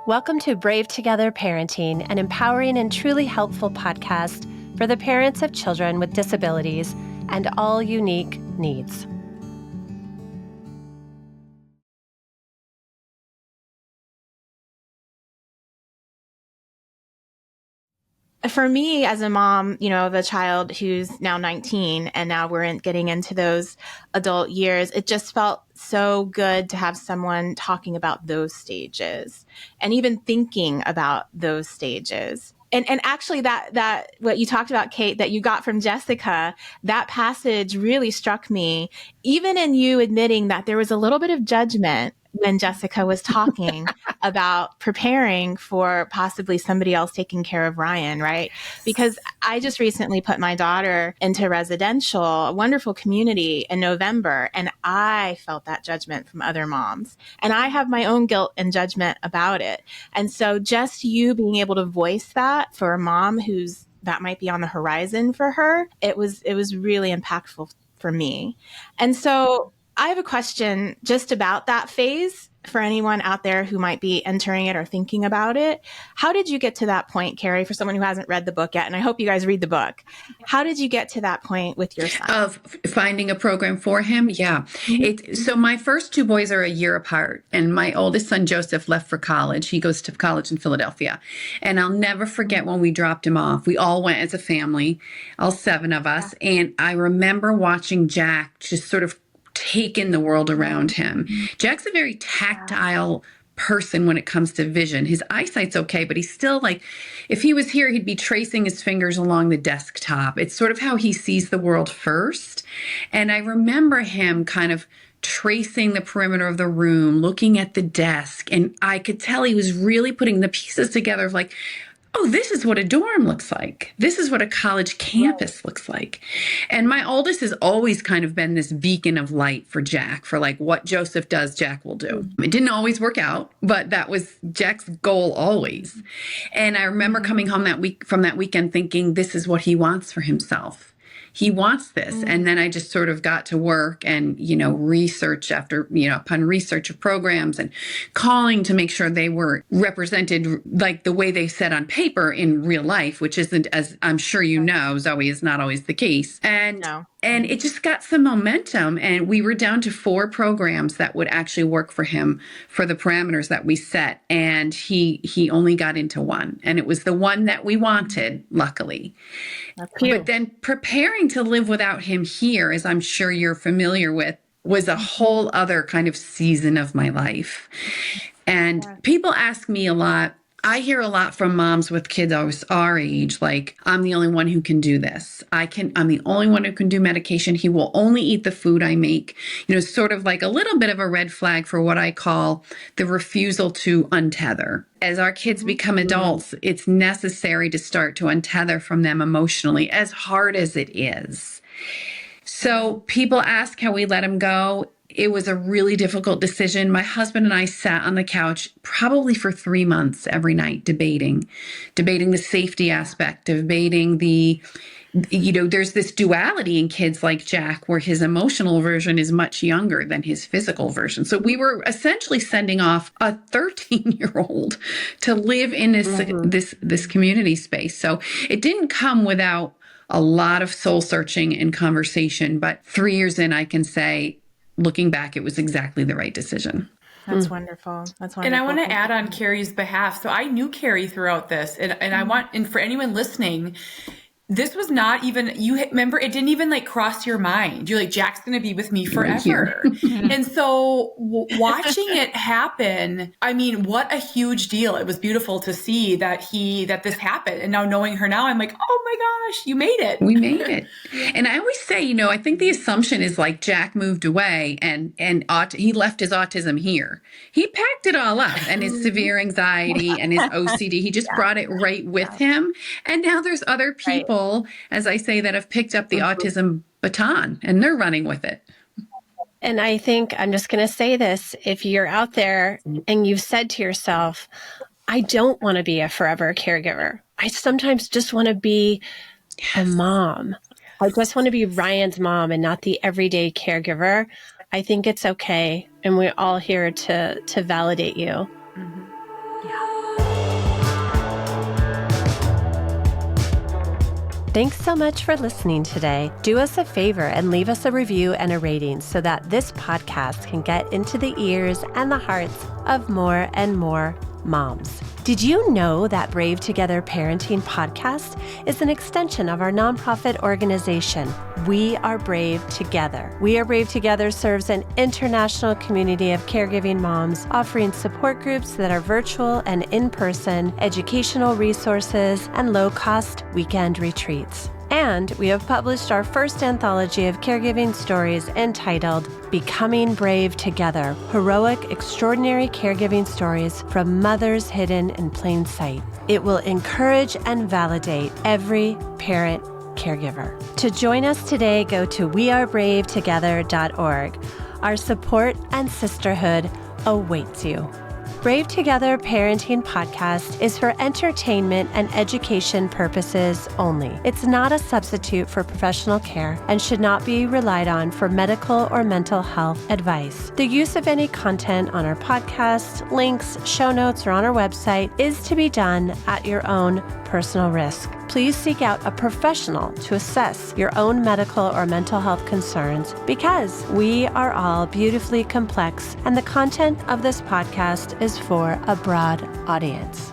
Welcome to Brave Together Parenting, an empowering and truly helpful podcast for the parents of children with disabilities and all unique needs. For me as a mom, of a child who's now 19 and now we're getting into those adult years, it just felt so good to have someone talking about those stages and even thinking about those stages. And actually that what you talked about, Kate, that you got from Jessica, that passage really struck me, even in you admitting that there was a little bit of judgment when Jessica was talking about preparing for possibly somebody else taking care of Ryan, right? Because I just recently put my daughter into residential, a wonderful community in November, and I felt that judgment from other moms. And I have my own guilt and judgment about it. And so just you being able to voice that for a mom that might be on the horizon for her, it was really impactful for me. And so I have a question just about that phase for anyone out there who might be entering it or thinking about it. How did you get to that point, Carrie, for someone who hasn't read the book yet? And I hope you guys read the book. How did you get to that point with your son? Of finding a program for him? Yeah. So my first two boys are a year apart, and my oldest son, Joseph, left for college. He goes to college in Philadelphia. And I'll never forget when we dropped him off. We all went as a family, all seven of us. And I remember watching Jack just sort of take in the world around him. Jack's a very tactile person when it comes to vision. His eyesight's okay, but he's still like, if he was here, he'd be tracing his fingers along the desktop. It's sort of how he sees the world first. And I remember him kind of tracing the perimeter of the room, looking at the desk. And I could tell he was really putting the pieces together of like, oh, this is what a dorm looks like. This is what a college campus looks like. And my oldest has always kind of been this beacon of light for Jack, for like what Joseph does, Jack will do. It didn't always work out, but that was Jack's goal always. And I remember coming home from that weekend thinking, this is what he wants for himself. He wants this. And then I just sort of got to work and, research upon research of programs and calling to make sure they were represented like the way they said on paper in real life, which isn't, as I'm sure you know, Zoe, is not always the case. And it just got some momentum, and we were down to 4 programs that would actually work for him for the parameters that we set. And he only got into one, and it was the one that we wanted, luckily. But then preparing to live without him here, as I'm sure you're familiar with, was a whole other kind of season of my life. And people ask me a lot. I hear a lot from moms with kids our age, like, I'm the only one who can do this. I'm the only one who can do medication. He will only eat the food I make. Sort of like a little bit of a red flag for what I call the refusal to untether. As our kids become adults, it's necessary to start to untether from them emotionally, as hard as it is. So people ask how we let him go. It was a really difficult decision. My husband and I sat on the couch probably for 3 months every night debating the safety aspect, debating there's this duality in kids like Jack where his emotional version is much younger than his physical version. So we were essentially sending off a 13-year-old to live in this community space. So it didn't come without a lot of soul searching and conversation. But 3 years in, I can say, looking back, it was exactly the right decision. That's wonderful. That's wonderful. And I want to add on Carrie's behalf. So I knew Carrie throughout this, and and for anyone listening, this was not even, you remember, it didn't even like cross your mind. You're like, Jack's going to be with me forever. And so watching it happen, I mean, what a huge deal. It was beautiful to see that this happened. And now knowing her now, I'm like, oh my gosh, you made it. We made it. And I always say, I think the assumption is like Jack moved away and he left his autism here. He packed it all up, and his severe anxiety and his OCD, he just brought it right with him. And now there's other people, as I say, that have picked up the autism baton and they're running with it. And I think I'm just going to say this. If you're out there and you've said to yourself, I don't want to be a forever caregiver. I sometimes just want to be a mom. I just want to be Ryan's mom and not the everyday caregiver. I think it's okay. And we're all here to validate you. Yeah. Thanks so much for listening today. Do us a favor and leave us a review and a rating so that this podcast can get into the ears and the hearts of more and more moms. Did you know that Brave Together Parenting Podcast is an extension of our nonprofit organization, We Are Brave Together? We Are Brave Together serves an international community of caregiving moms, offering support groups that are virtual and in-person, educational resources, and low-cost weekend retreats. And we have published our first anthology of caregiving stories entitled Becoming Brave Together, Heroic, Extraordinary Caregiving Stories from Mothers Hidden in Plain Sight. It will encourage and validate every parent caregiver. To join us today, go to wearebravetogether.org. Our support and sisterhood awaits you. Brave Together Parenting Podcast is for entertainment and education purposes only. It's not a substitute for professional care and should not be relied on for medical or mental health advice. The use of any content on our podcast, links, show notes, or on our website is to be done at your own personal risk. Please seek out a professional to assess your own medical or mental health concerns because we are all beautifully complex and the content of this podcast is for a broad audience.